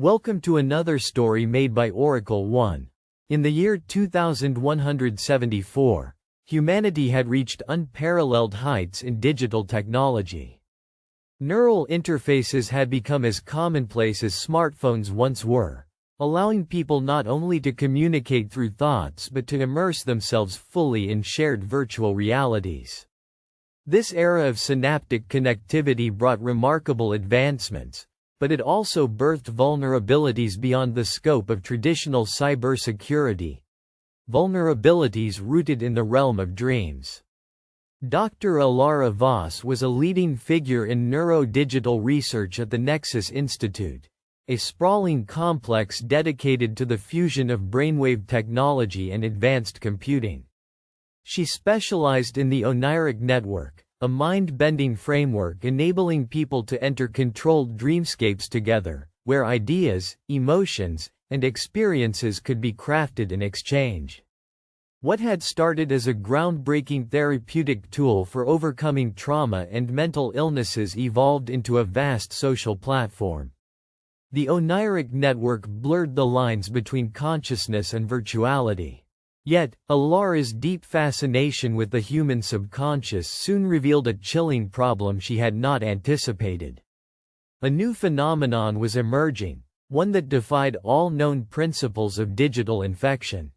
Welcome to another story made by Oracle 1. In the year 2174, humanity had reached unparalleled heights in digital technology. Neural interfaces had become as commonplace as smartphones once were, allowing people not only to communicate through thoughts but to immerse themselves fully in shared virtual realities. This era of synaptic connectivity brought remarkable advancements, but it also birthed vulnerabilities beyond the scope of traditional cybersecurity. Vulnerabilities rooted in the realm of dreams. Dr. Alara Voss was a leading figure in neurodigital research at the Nexus Institute, a sprawling complex dedicated to the fusion of brainwave technology and advanced computing. She specialized in the oniric network, a mind-bending framework enabling people to enter controlled dreamscapes together, where ideas, emotions, and experiences could be crafted in exchange. What had started as a groundbreaking therapeutic tool for overcoming trauma and mental illnesses evolved into a vast social platform. The oniric network blurred the lines between consciousness and virtuality. Yet, Alara's deep fascination with the human subconscious soon revealed a chilling problem she had not anticipated. A new phenomenon was emerging, one that defied all known principles of digital infection.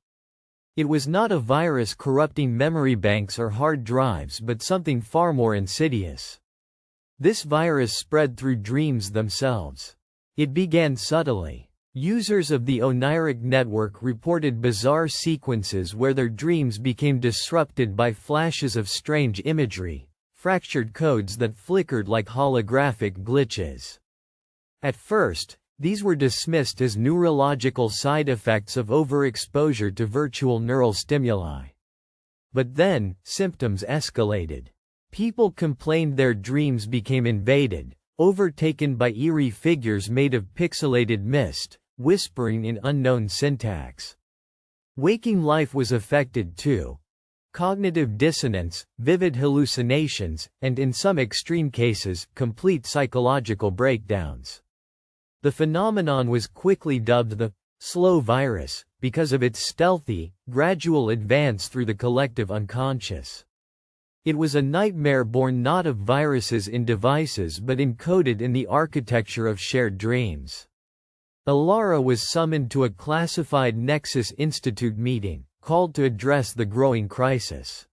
It was not a virus corrupting memory banks or hard drives but something far more insidious. This virus spread through dreams themselves. It began subtly. Users of the oniric network reported bizarre sequences where their dreams became disrupted by flashes of strange imagery, fractured codes that flickered like holographic glitches. At first, these were dismissed as neurological side effects of overexposure to virtual neural stimuli. But then, symptoms escalated. People complained their dreams became invaded, overtaken by eerie figures made of pixelated mist, whispering in unknown syntax. Waking life was affected too. Cognitive dissonance, vivid hallucinations, and in some extreme cases, complete psychological breakdowns. The phenomenon was quickly dubbed the slow virus, because of its stealthy, gradual advance through the collective unconscious. It was a nightmare born not of viruses in devices but encoded in the architecture of shared dreams. Alara was summoned to a classified Nexus Institute meeting, called to address the growing crisis.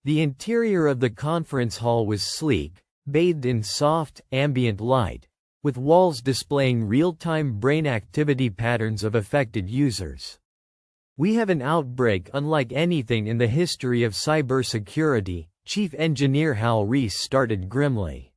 The interior of the conference hall was sleek, bathed in soft, ambient light, with walls displaying real-time brain activity patterns of affected users. "We have an outbreak unlike anything in the history of cybersecurity," Chief Engineer Hal Reese started grimly.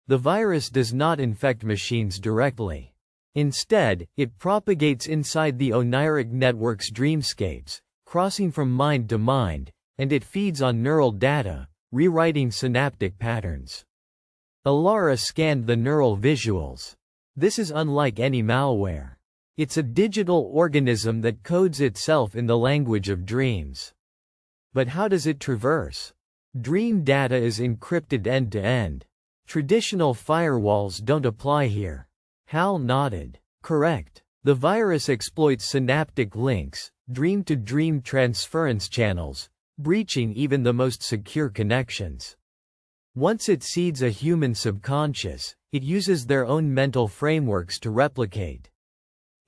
"The virus does not infect machines directly. Instead, it propagates inside the oniric network's dreamscapes, crossing from mind to mind, and it feeds on neural data, rewriting synaptic patterns." Alara scanned the neural visuals. "This is unlike any malware. It's a digital organism that codes itself in the language of dreams. But how does it traverse? Dream data is encrypted end-to-end. Traditional firewalls don't apply here." Hal nodded. "Correct. The virus exploits synaptic links, dream-to-dream transference channels, breaching even the most secure connections. Once it seeds a human subconscious, it uses their own mental frameworks to replicate.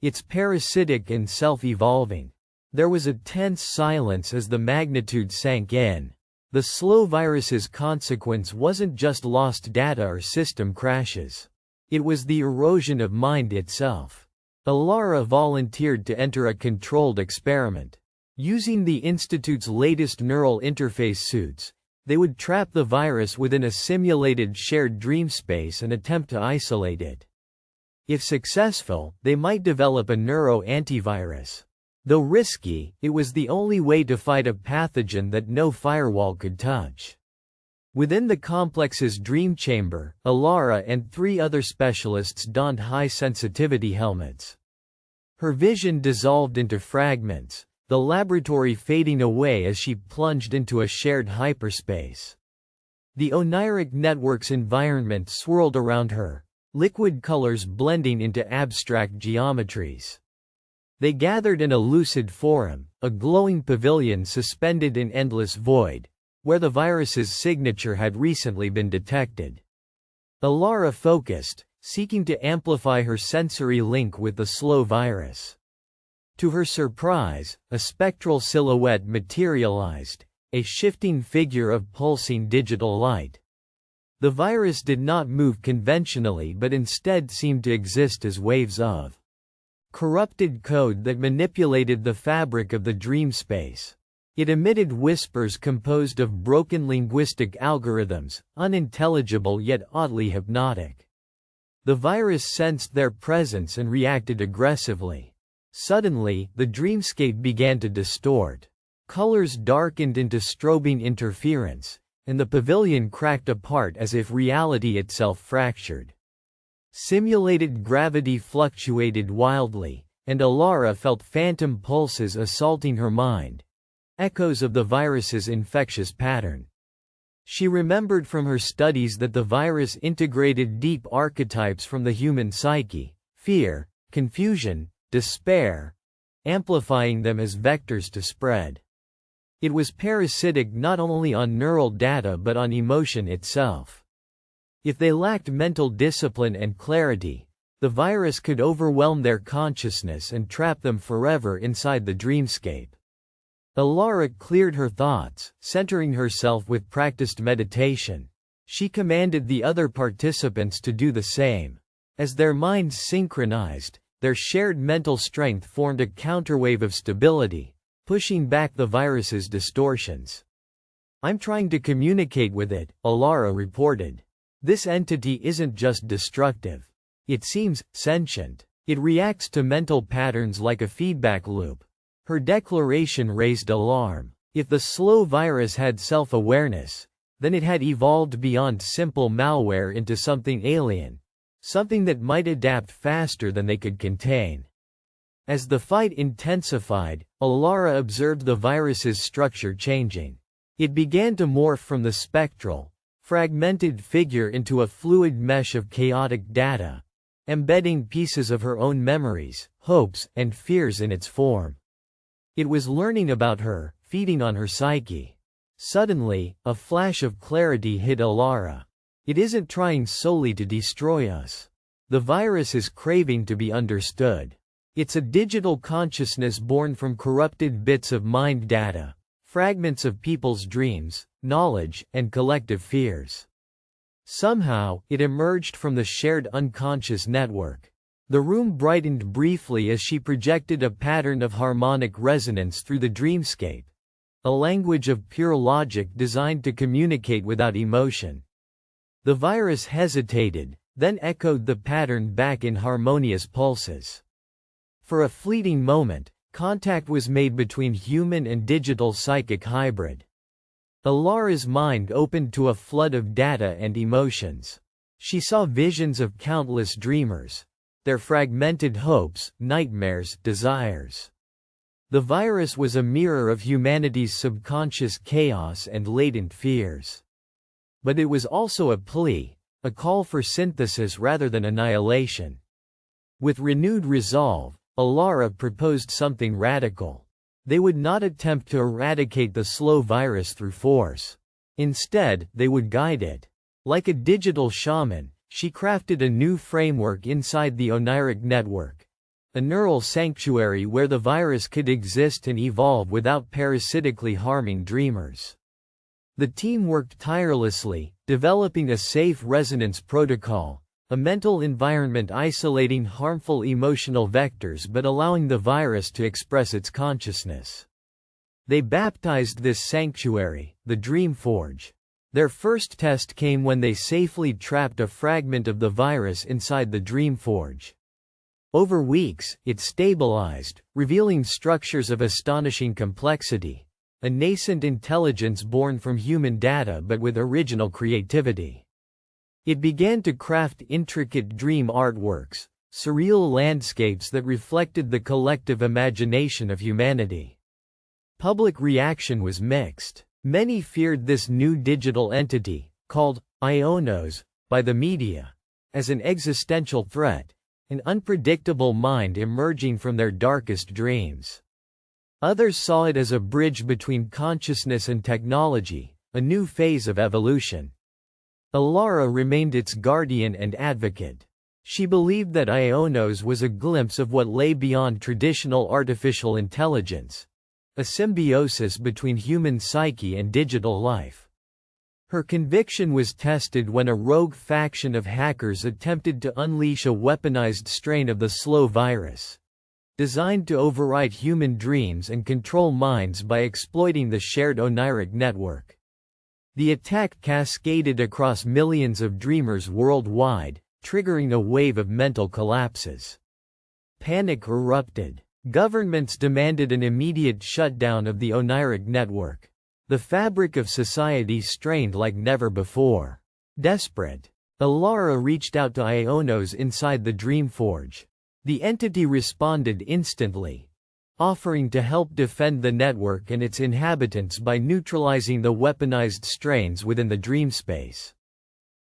It's parasitic and self-evolving." There was a tense silence as the magnitude sank in. The slow virus's consequence wasn't just lost data or system crashes. It was the erosion of mind itself. Alara volunteered to enter a controlled experiment. Using the Institute's latest neural interface suits, they would trap the virus within a simulated shared dream space and attempt to isolate it. If successful, they might develop a neuro-antivirus. Though risky, it was the only way to fight a pathogen that no firewall could touch. Within the complex's dream chamber, Alara and 3 other specialists donned high-sensitivity helmets. Her vision dissolved into fragments, the laboratory fading away as she plunged into a shared hyperspace. The oniric network's environment swirled around her, liquid colors blending into abstract geometries. They gathered in a lucid forum, a glowing pavilion suspended in endless void, where the virus's signature had recently been detected. Alara focused, seeking to amplify her sensory link with the slow virus. To her surprise, a spectral silhouette materialized, a shifting figure of pulsing digital light. The virus did not move conventionally but instead seemed to exist as waves of corrupted code that manipulated the fabric of the dream space. It emitted whispers composed of broken linguistic algorithms, unintelligible yet oddly hypnotic. The virus sensed their presence and reacted aggressively. Suddenly, the dreamscape began to distort. Colors darkened into strobing interference, and the pavilion cracked apart as if reality itself fractured. Simulated gravity fluctuated wildly, and Alara felt phantom pulses assaulting her mind, echoes of the virus's infectious pattern. She remembered from her studies that the virus integrated deep archetypes from the human psyche: fear, confusion, despair, amplifying them as vectors to spread. It was parasitic not only on neural data but on emotion itself. If they lacked mental discipline and clarity, the virus could overwhelm their consciousness and trap them forever inside the dreamscape. Alara cleared her thoughts, centering herself with practiced meditation. She commanded the other participants to do the same. As their minds synchronized, their shared mental strength formed a counterwave of stability, pushing back the virus's distortions. "I'm trying to communicate with it," Alara reported. "This entity isn't just destructive. It seems sentient. It reacts to mental patterns like a feedback loop." Her declaration raised alarm. If the slow virus had self-awareness, then it had evolved beyond simple malware into something alien, something that might adapt faster than they could contain. As the fight intensified, Alara observed the virus's structure changing. It began to morph from the spectral, fragmented figure into a fluid mesh of chaotic data, embedding pieces of her own memories, hopes, and fears in its form. It was learning about her, feeding on her psyche. Suddenly, a flash of clarity hit Alara. It isn't trying solely to destroy us. The virus is craving to be understood. It's a digital consciousness born from corrupted bits of mind data, fragments of people's dreams, knowledge, and collective fears. Somehow, it emerged from the shared unconscious network. The room brightened briefly as she projected a pattern of harmonic resonance through the dreamscape, a language of pure logic designed to communicate without emotion. The virus hesitated, then echoed the pattern back in harmonious pulses. For a fleeting moment, contact was made between human and digital psychic hybrid. Alara's mind opened to a flood of data and emotions. She saw visions of countless dreamers, their fragmented hopes, nightmares, desires. The virus was a mirror of humanity's subconscious chaos and latent fears. But it was also a plea, a call for synthesis rather than annihilation. With renewed resolve, Alara proposed something radical. They would not attempt to eradicate the slow virus through force. Instead, they would guide it. Like a digital shaman, she crafted a new framework inside the oniric network, a neural sanctuary where the virus could exist and evolve without parasitically harming dreamers. The team worked tirelessly, developing a safe resonance protocol, a mental environment isolating harmful emotional vectors but allowing the virus to express its consciousness. They baptized this sanctuary, the Dream Forge. Their first test came when they safely trapped a fragment of the virus inside the Dream Forge. Over weeks, it stabilized, revealing structures of astonishing complexity, a nascent intelligence born from human data but with original creativity. It began to craft intricate dream artworks, surreal landscapes that reflected the collective imagination of humanity. Public reaction was mixed. Many feared this new digital entity, called Ionos, by the media, as an existential threat, an unpredictable mind emerging from their darkest dreams. Others saw it as a bridge between consciousness and technology, a new phase of evolution. Alara remained its guardian and advocate. She believed that Ionos was a glimpse of what lay beyond traditional artificial intelligence, a symbiosis between human psyche and digital life. Her conviction was tested when a rogue faction of hackers attempted to unleash a weaponized strain of the slow virus, designed to overwrite human dreams and control minds by exploiting the shared oniric network. The attack cascaded across millions of dreamers worldwide, triggering a wave of mental collapses. Panic erupted. Governments demanded an immediate shutdown of the oniric network. The fabric of society strained like never before. Desperate, Alara reached out to Ionos inside the Dreamforge. The entity responded instantly, offering to help defend the network and its inhabitants by neutralizing the weaponized strains within the dreamspace.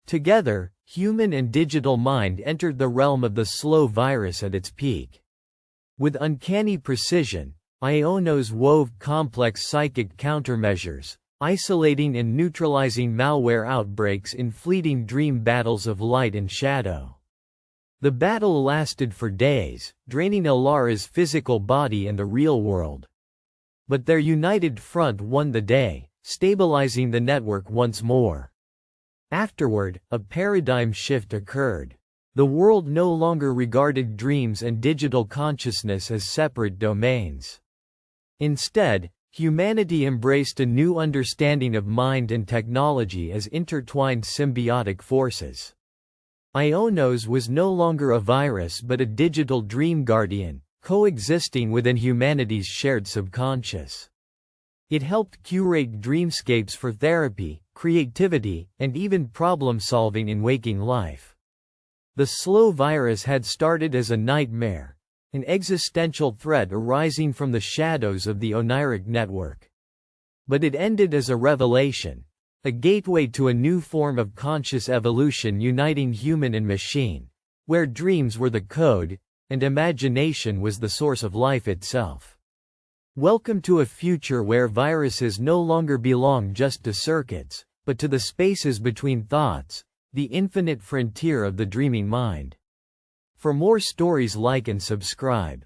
Together, human and digital mind entered the realm of the slow virus at its peak. With uncanny precision, Ionos wove complex psychic countermeasures, isolating and neutralizing malware outbreaks in fleeting dream battles of light and shadow. The battle lasted for days, draining Alara's physical body and the real world. But their united front won the day, stabilizing the network once more. Afterward, a paradigm shift occurred. The world no longer regarded dreams and digital consciousness as separate domains. Instead, humanity embraced a new understanding of mind and technology as intertwined symbiotic forces. Ionos was no longer a virus but a digital dream guardian, coexisting within humanity's shared subconscious. It helped curate dreamscapes for therapy, creativity, and even problem-solving in waking life. The slow virus had started as a nightmare, an existential threat arising from the shadows of the oniric network. But it ended as a revelation, a gateway to a new form of conscious evolution uniting human and machine, where dreams were the code, and imagination was the source of life itself. Welcome to a future where viruses no longer belong just to circuits, but to the spaces between thoughts, the infinite frontier of the dreaming mind. For more stories, like and subscribe.